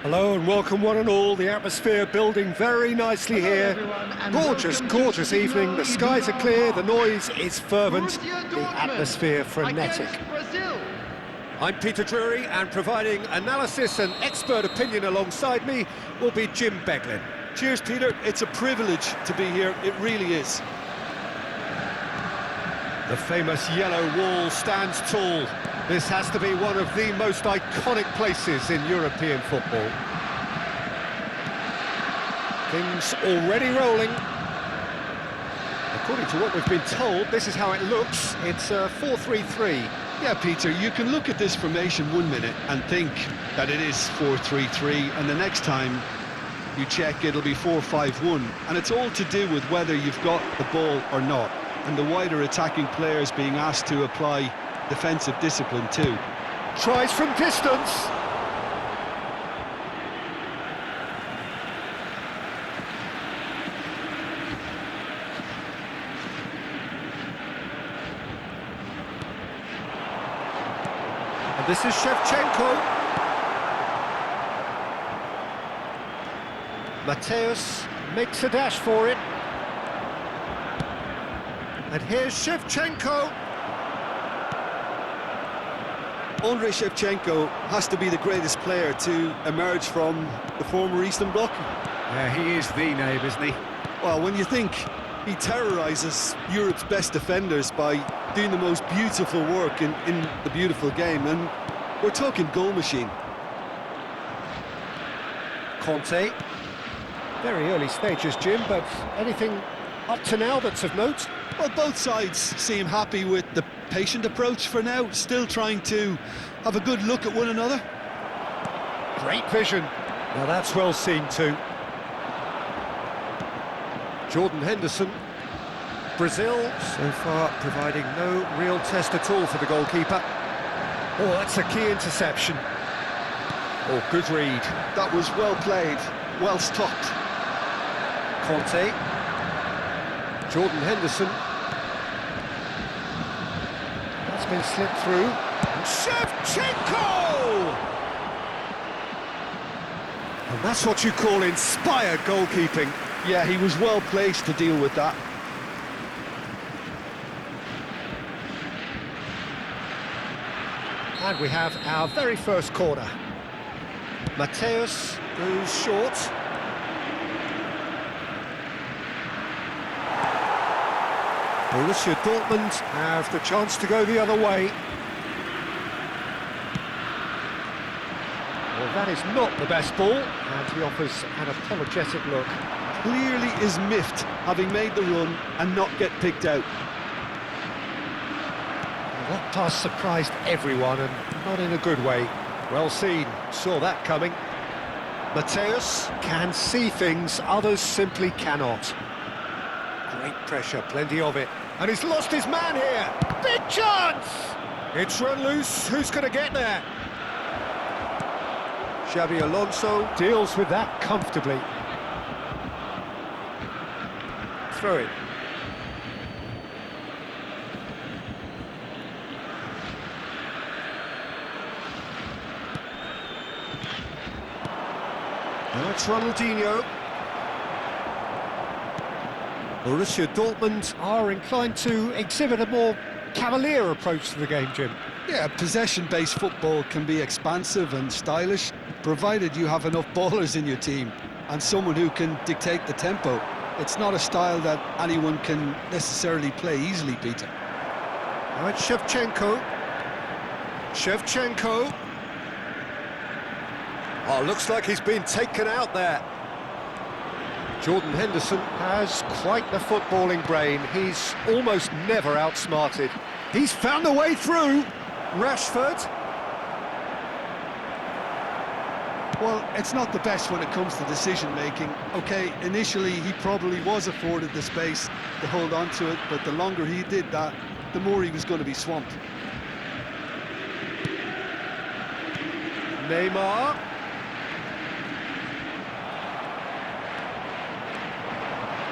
Hello and welcome one and all. The atmosphere building very nicely here. Gorgeous, gorgeous evening. The skies are clear, the noise is fervent, the atmosphere frenetic. I'm Peter Drury, and providing analysis and expert opinion alongside me will be Jim Beglin. Cheers, Peter. It's a privilege to be here. It really is. The famous yellow wall stands tall. This has to be one of the most iconic places in European football. Things already rolling. According to what we've been told, this is how it looks. It's a 4-3-3. Yeah, Peter, you can look at this formation 1 minute and think that it is 4-3-3, and the next time you check, it'll be 4-5-1. And it's all to do with whether you've got the ball or not, and the wider attacking players being asked to apply defensive discipline too. Tries from distance. And this is Shevchenko. Mateus makes a dash for it. And here's Shevchenko. Andrei Shevchenko has to be the greatest player to emerge from the former Eastern Bloc. Yeah, he is the name, isn't he? Well, when you think he terrorises Europe's best defenders by doing the most beautiful work in the beautiful game, and we're talking goal machine. Conte. Very early stages, Jim, but anything up to now that's of note? Well, both sides seem happy with the patient approach for now, still trying to have a good look at one another. Great vision. Now that's well seen too. Jordan Henderson. Brazil, so far providing no real test at all for the goalkeeper. Oh, that's a key interception. Oh, good read. That was well played, well stopped. Conte. Jordan Henderson. That's been slipped through. Shevchenko! And that's what you call inspired goalkeeping. Yeah, he was well placed to deal with that. And we have our very first corner. Mateus goes short. Borussia Dortmund have the chance to go the other way. Well, that is not the best ball, and he offers an apologetic look. Clearly is miffed, having made the run and not get picked out. That pass surprised everyone, and not in a good way. Well seen, saw that coming. Mateus can see things others simply cannot. Great pressure, plenty of it. And he's lost his man here. Big chance! It's run loose. Who's going to get there? Xabi Alonso deals with that comfortably. Throw it. Now it's Ronaldinho. Borussia Dortmund are inclined to exhibit a more cavalier approach to the game, Jim. Yeah, possession-based football can be expansive and stylish, provided you have enough ballers in your team and someone who can dictate the tempo. It's not a style that anyone can necessarily play easily, Peter. Now it's Shevchenko. Shevchenko. Oh, looks like he's been taken out there. Jordan Henderson has quite the footballing brain. He's almost never outsmarted. He's found a way through. Rashford. Well, it's not the best when it comes to decision-making. OK, initially he probably was afforded the space to hold on to it, but the longer he did that, the more he was going to be swamped. Neymar.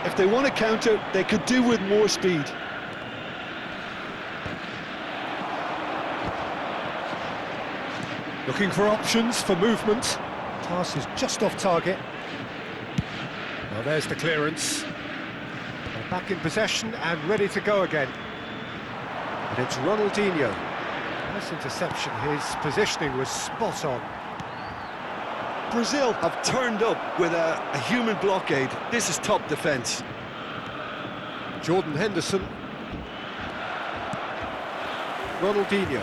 If they want to counter, they could do with more speed. Looking for options for movement. Pass is just off target. Well, there's the clearance. They're back in possession and ready to go again. And it's Ronaldinho. Nice interception, his positioning was spot on. Brazil have turned up with a human blockade. This is top defence. Jordan Henderson. Ronaldinho.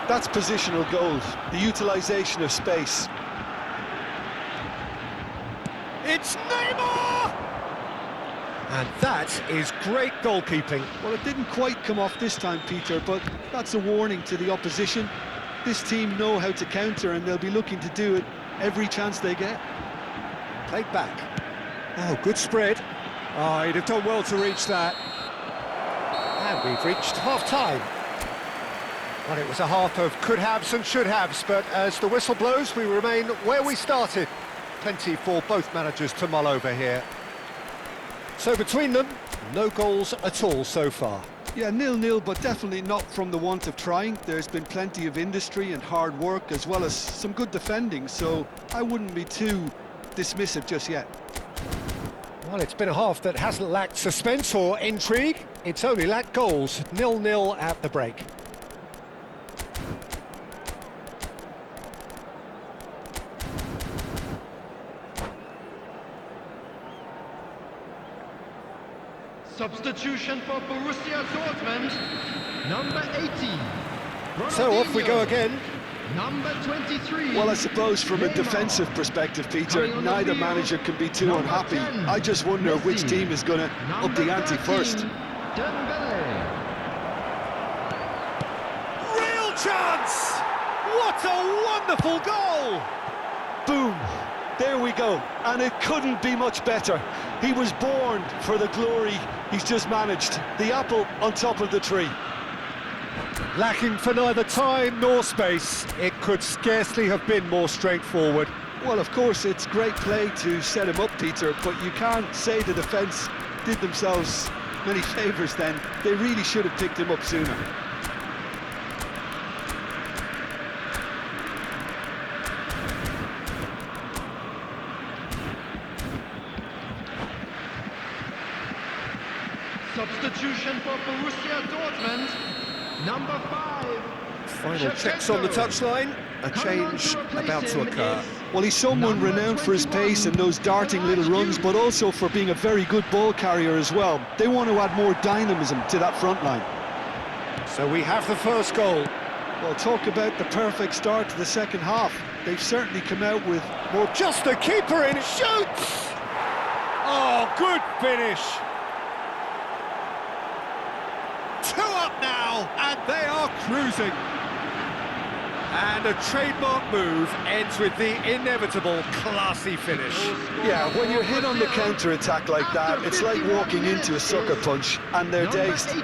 That's positional goals, the utilisation of space. It's Neymar! And that is great goalkeeping. Well, it didn't quite come off this time, Peter, but that's a warning to the opposition. This team know how to counter, and they'll be looking to do it every chance they get. Played back. Oh, good spread. Oh, he'd have done well to reach that. And we've reached half-time. Well, it was a half of could-haves and should-haves, but as the whistle blows, we remain where we started. Plenty for both managers to mull over here. So between them, no goals at all so far. Yeah, 0-0, but definitely not from the want of trying. There's been plenty of industry and hard work, as well as some good defending, so I wouldn't be too dismissive just yet. Well, it's been a half that hasn't lacked suspense or intrigue. It's only lacked goals. 0-0 at the break. Substitution for Borussia Dortmund, number 18. So off we go again. Number 23. Well, I suppose from a Neymar. Defensive perspective, Peter, neither manager can be too Number unhappy. 10, I just wonder which Messi. team is going to up the ante first. Dembele. Real chance! What a wonderful goal! Boom! There we go, and it couldn't be much better. He was born for the glory he's just managed. The apple on top of the tree. Lacking for neither time nor space, it could scarcely have been more straightforward. Well, of course, it's great play to set him up, Peter, but you can't say the defence did themselves many favours then. They really should have picked him up sooner. Substitution for Borussia Dortmund, number 5. Final checks on the touchline, a change about to occur. Well, he's someone Number renowned for his 21, pace and those darting little runs, but also for being a very good ball carrier as well. They want to add more dynamism to that front line. So we have the first goal. Well, talk about the perfect start to the second half. They've certainly come out with more... Just the keeper in, shoots! Oh, good finish! 2 up now, and they are cruising. And a trademark move ends with the inevitable classy finish. Yeah, when you're hit on the counter-attack like that, it's like walking into a sucker punch, and they're Number dazed. 18.